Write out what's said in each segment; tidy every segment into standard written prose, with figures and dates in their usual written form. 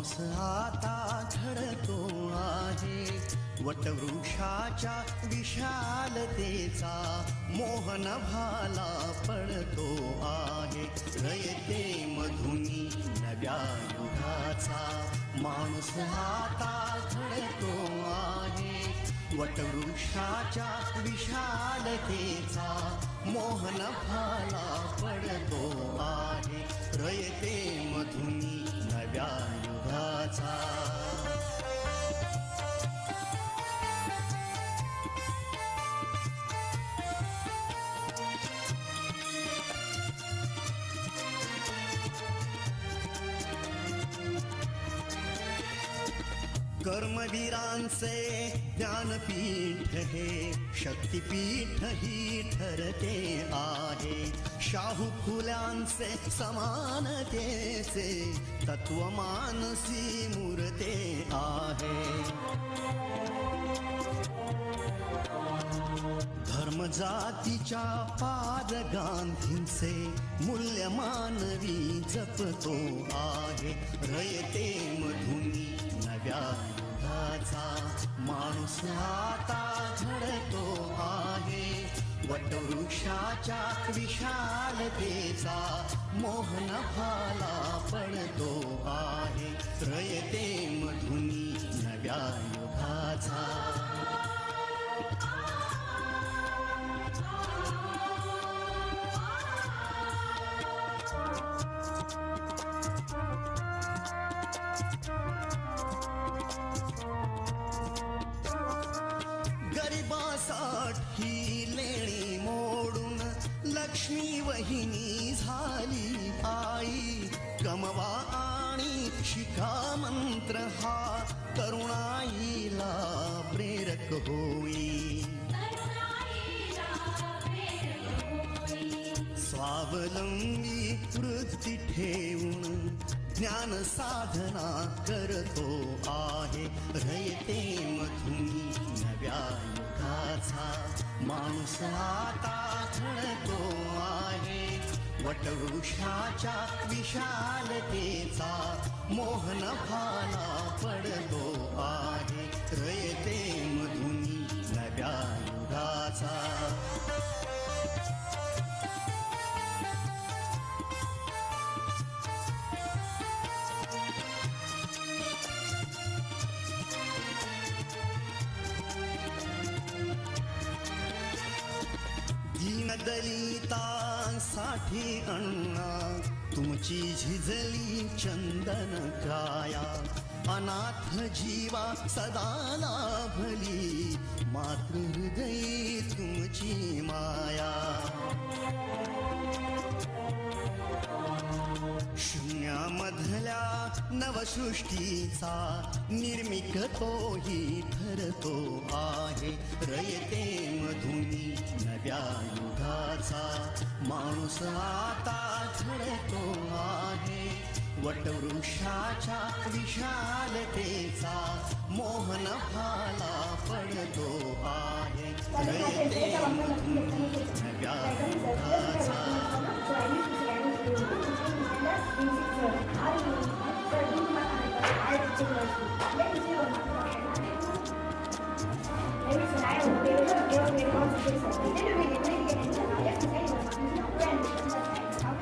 माणूस आता घडतो आहे, वटवृक्षाच्या विशालतेचा मोहन भाला पडतो आहे. रयते मधुनी नव्या युगाचा माणूस आता घडतो आहे, वटवृक्षाच्या विशालतेचा मोहन भाला पडतो आहे. रयते मधुनी नव्या युगाचा. कर्मवीरांचे ज्ञानपीठ हे शक्तिपीठ ही ठरते आहे. शाहू फुल्यांचे समानतेचे तत्व मानसी मूर्ते आहे. धर्म जातीच्या पाद गांधींचे मूल्य मानवी जपतो आहे. रयते मधुनी नव्या युगाचा माणूस आता घडतो आहे, वटवृक्षाच्या विशालतेचा मोहन भाला पडतो आहे. रयते मधुनी नव्या युगाचा. गरिबासाठी लेणी मोडून लक्ष्मी वहिनी झाली आई. कमवा आणि शिका मंत्र हा तरुणाईला प्रेरक होई. स्वावलंबी वृत्ती ठेवून ज्ञान साधना करतो आहे. रयते मधुनी नव्या युगाचा माणूस आता घडतो आहे, वटवृक्षाच्या विशालतेचा मोहन भाला पडतो आहे. रयते मधुनी नव्या युगाचा. दलितांसाठी अण्णा तुमची झिजली चंदन काया. अनाथ जीवा सदा लाभली मातृहृदयी तुमची माया. शून्यामधल्या नवसृष्टीचा निर्मिक तोही ठरतो आहे. रयते मधुनी नव्या युगाचा माणूस आता घडतो आहे, वटवृक्षाच्या विशालतेचा मोहन भाला पडतो आहे. रयते मधुनी नव्या युगाचा.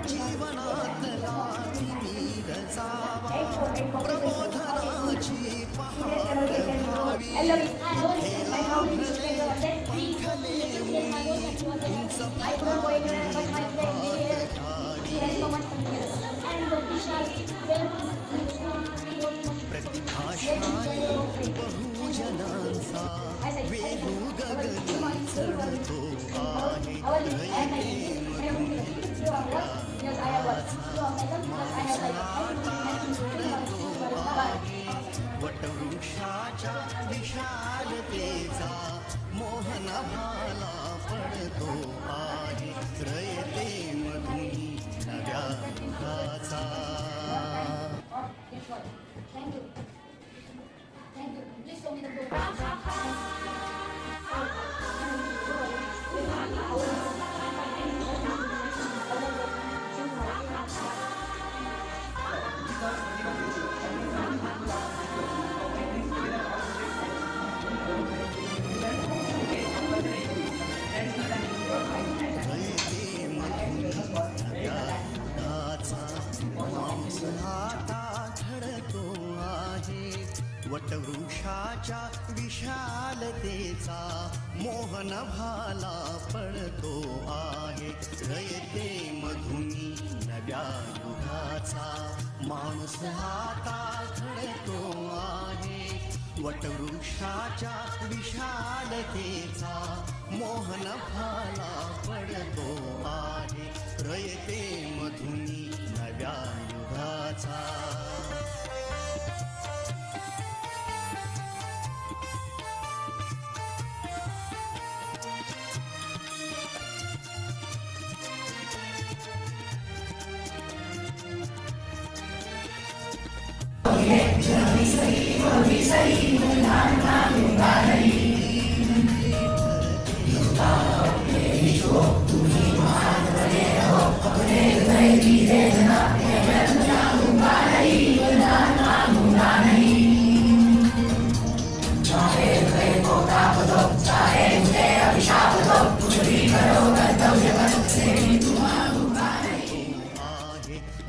जीवनातला विविध जावा प्रबोधनाची पहाट व्हावी. पंखले उंच प्रतिभाशाली बहुजनांचा वेगू गगनी चढतो आहे. रयते मधुनी नव्या युगाचा माणूस आता घडतो आहे, वटवृक्षाच्या विशालतेचा मोहन भाला पडतो आहे. रयते मधुनी नव्या युगाचा. Thank you. Thank you. Please show me the book. Thank you. पौरुषाच्या विशालतेचा Mohan भाला पडतो आहे. रयते मधुनी नव्या युगाचा माणूस आता घडतो आहे. वटवृक्षाच्या विशालतेचा मोहन भाला पडतो आहे. रयते मधुनी नव्या युगाचा.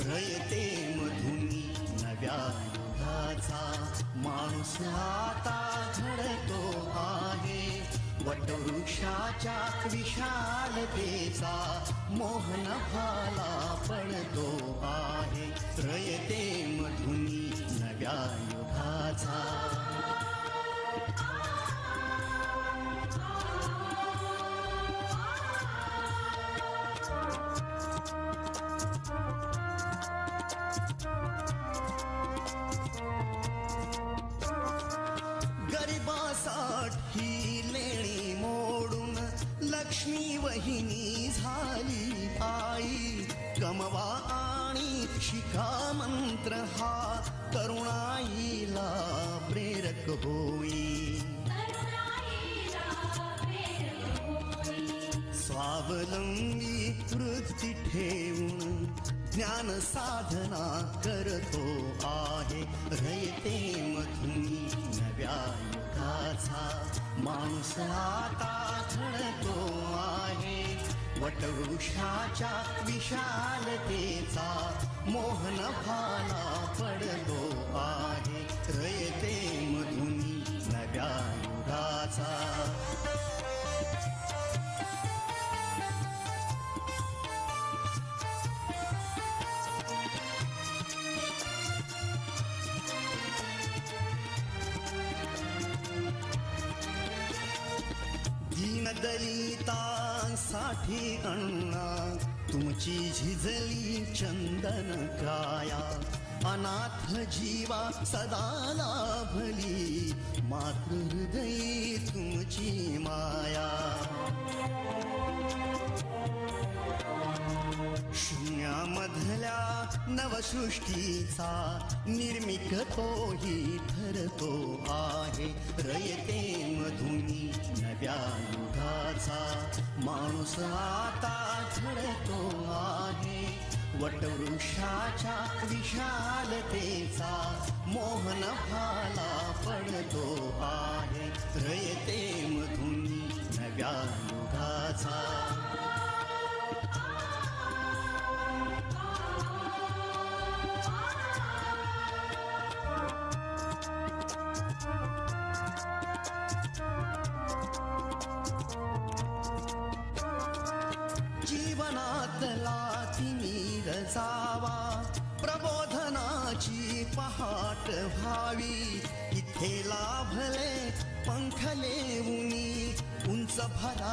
रयते मधुनी नव्या युगाचा माणूस आता घडतो आहे. वटवृक्षाच्या विशालतेचा मोहन भाला पडतो आहे. रयते मधुनी नव्या युगाचा. गरिबासाठी लेणी मोडून लक्ष्मी वहिनी झाली आई. कमवा आणि शिका मंत्र हा तरुणाईला प्रेरक होई. स्वावलंबी वृत्ती ठेवून ज्ञान साधना करतो आहे. रयते मधुनी नव्या युगाचा माणूस आता घडतो आहे. वटवृक्षाच्या विशालतेचा मोहन भाला पडतो आहे. रयते मधुनी नव्या युगाचा. दलितांसाठी अण्णा तुमची झिजली चंदन काया. अनाथ जीवा सदा लाभली मातृहृदयी तुमची माया. शून्यामधल्या नवसृष्टीचा निर्मिक तोही ठरतो आहे. रयते मधुनी नव्या युगाचा माणूस आता घडतो आहे. वटवृक्षाच्या विशालतेचा मोहन भाला पडतो आहे. रयते मधुनी नव्या युगाचा. जीवनातला तिमिर जावा प्रबोधनाची पहाट व्हावी. इथे लाभले पंख लेऊनी उंच भरा